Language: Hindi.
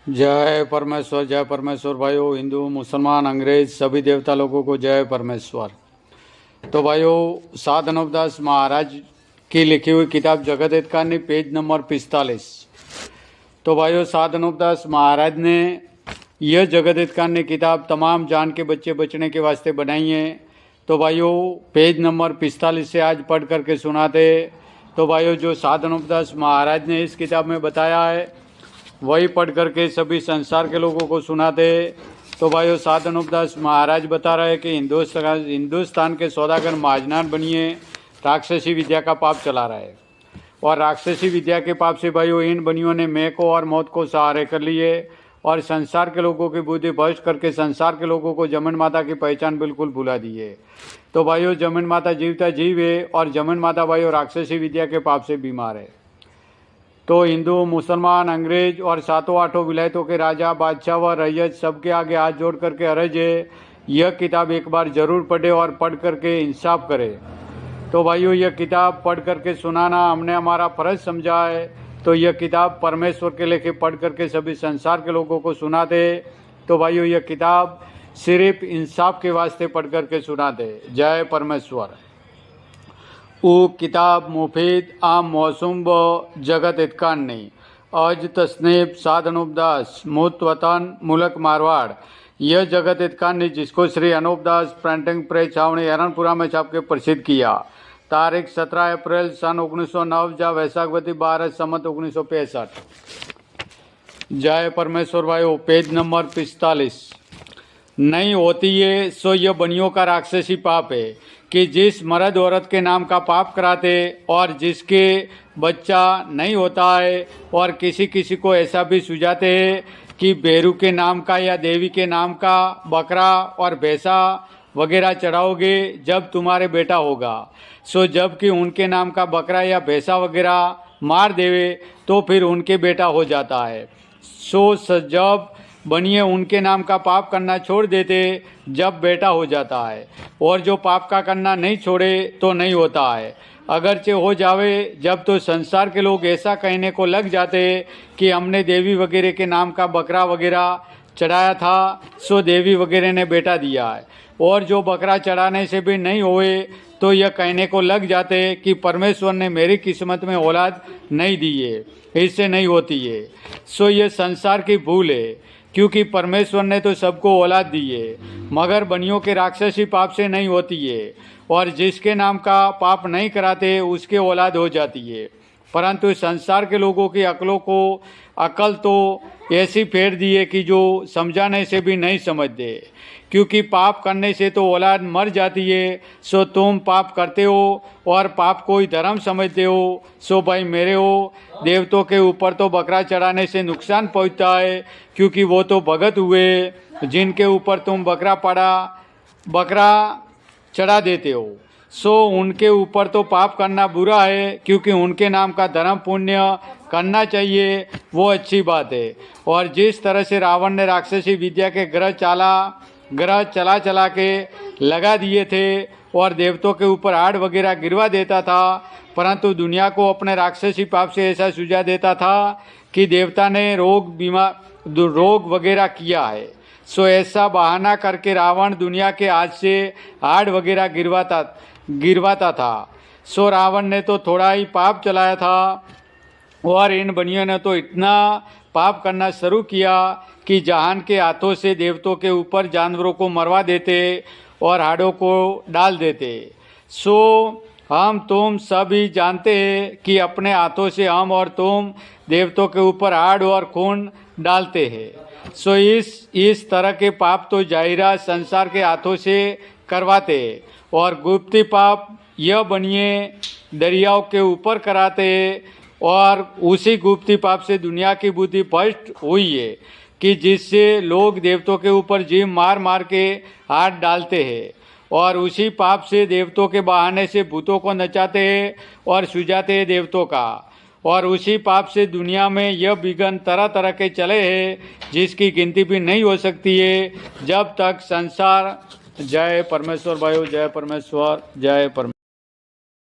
जय परमेश्वर भाइयों, हिंदू मुसलमान अंग्रेज सभी देवता लोगों को जय परमेश्वर। तो भाइयों, सात अनूपदास महाराज की लिखी हुई किताब जगत हित कहानी पेज नंबर 45। तो भाइयों, सात अनूपदास महाराज ने यह जगत हित कहानी किताब तमाम जान के बच्चे बचने के वास्ते बनाई है। तो भाइयों, पेज नंबर 45 से आज पढ़ करके सुनाते। तो भाइयों, जो सात अनूपदास महाराज ने इस किताब में बताया है वही पढ़ करके सभी संसार के लोगों को सुनाते। तो भाइयों, सात अनूपदास महाराज बता रहे हैं कि हिंदुस्तान के सौदागर महाजनान बनिए राक्षसी विद्या का पाप चला रहा है, और राक्षसी विद्या के पाप से भाइयों इन बनियों ने मैं को और मौत को सहारे कर लिए और संसार के लोगों की बुद्धि भ्रष्ट करके संसार के लोगों को जमन माता की पहचान बिल्कुल भुला दी है। तो भाइयों, जमन माता जीवता जीव है और जमन माता भाइयों राक्षसी विद्या के पाप से बीमार है। तो हिंदू मुसलमान अंग्रेज और सातों आठों विलायतों के राजा बादशाह व रैयत सबके आगे हाथ जोड़ करके अर्ज है, यह किताब एक बार जरूर पढ़े और पढ़ करके इंसाफ करे। तो भाइयों, यह किताब पढ़ करके सुनाना हमने हमारा फर्ज समझा है। तो यह किताब परमेश्वर के लेके पढ़ करके सभी संसार के लोगों को सुनाते। तो भाइयों, यह किताब सिर्फ इंसाफ के वास्ते पढ़ करके सुनाते। जय परमेश्वर। वो किताब मुफीद आम मौसूम व जगत हितकान नहीं अज तस्नीब सात अनूपदास मुत वतन मुल्क मारवाड़। यह जगत हितकान ने जिसको श्री अनूपदास प्रिंटिंग प्रेस छावनी हरणपुरा में छाप के प्रसिद्ध किया। तारीख 17 अप्रैल सन 1909 जा वैशाखवती 12 सम्मत 1965। जय परमेश्वर भाइयों, पेज नंबर 45। नहीं होती है सो यह बनियों का राक्षसी पाप है कि जिस मर्द औरत के नाम का पाप कराते और जिसके बच्चा नहीं होता है, और किसी किसी को ऐसा भी सुझाते हैं कि बेरू के नाम का या देवी के नाम का बकरा और भैंसा वगैरह चढ़ाओगे जब तुम्हारे बेटा होगा। सो जबकि उनके नाम का बकरा या भैंसा वगैरह मार देवे तो फिर उनके बेटा हो जाता है। सो जब बनिए उनके नाम का पाप करना छोड़ देते जब बेटा हो जाता है, और जो पाप का करना नहीं छोड़े तो नहीं होता है। अगरचे हो जावे जब तो संसार के लोग ऐसा कहने को लग जाते कि हमने देवी वगैरह के नाम का बकरा वगैरह चढ़ाया था, सो देवी वगैरह ने बेटा दिया है। और जो बकरा चढ़ाने से भी नहीं हुए तो यह कहने को लग जाते कि परमेश्वर ने मेरी किस्मत में औलाद नहीं दी है, इससे नहीं होती है। सो यह संसार की भूल है, क्योंकि परमेश्वर ने तो सबको औलाद दी है, मगर बनियों के राक्षसी पाप से नहीं होती है। और जिसके नाम का पाप नहीं कराते उसके औलाद हो जाती है। परंतु संसार के लोगों की अकलों को अकल तो ऐसी फेर दी है कि जो समझाने से भी नहीं समझते। क्योंकि पाप करने से तो औलाद मर जाती है, सो तुम पाप करते हो और पाप को ही धर्म समझते हो। सो भाई मेरे हो, देवतों के ऊपर तो बकरा चढ़ाने से नुकसान पहुंचता है, क्योंकि वो तो भगत हुए जिनके ऊपर तुम बकरा चढ़ा देते हो। सो उनके ऊपर तो पाप करना बुरा है, क्योंकि उनके नाम का धर्म पुण्य करना चाहिए, वो अच्छी बात है। और जिस तरह से रावण ने राक्षसी विद्या के ग्रह चला के लगा दिए थे और देवतों के ऊपर आड़ वगैरह गिरवा देता था, परंतु दुनिया को अपने राक्षसी पाप से ऐसा सुझा देता था कि देवता ने रोग वगैरह किया है। सो ऐसा बहाना करके रावण दुनिया के हाथ से आड़ वगैरह गिरवाता था। सो रावण ने तो थोड़ा ही पाप चलाया था, और इन बनियों ने तो इतना पाप करना शुरू किया कि जहान के हाथों से देवतों के ऊपर जानवरों को मरवा देते और हाड़ों को डाल देते। सो हम तुम सभी जानते हैं कि अपने हाथों से हम और तुम देवतों के ऊपर हाड़ और खून डालते हैं। सो इस तरह के पाप तो जाहिरा संसार के हाथों से करवाते, और गुप्ती पाप यह बनिए दरियाओं के ऊपर कराते, और उसी गुप्ती पाप से दुनिया की बुद्धि भ्रष्ट हुई है कि जिससे लोग देवतों के ऊपर जीव मार मार के हाथ डालते हैं, और उसी पाप से देवतों के बहाने से भूतों को नचाते हैं और सुझाते हैं देवतों का। और उसी पाप से दुनिया में यह विघ्न तरह तरह के चले हैं जिसकी गिनती भी नहीं हो सकती है जब तक संसार। जय परमेश्वर भाइयों, जय परमेश्वर, जय परमेश्वर।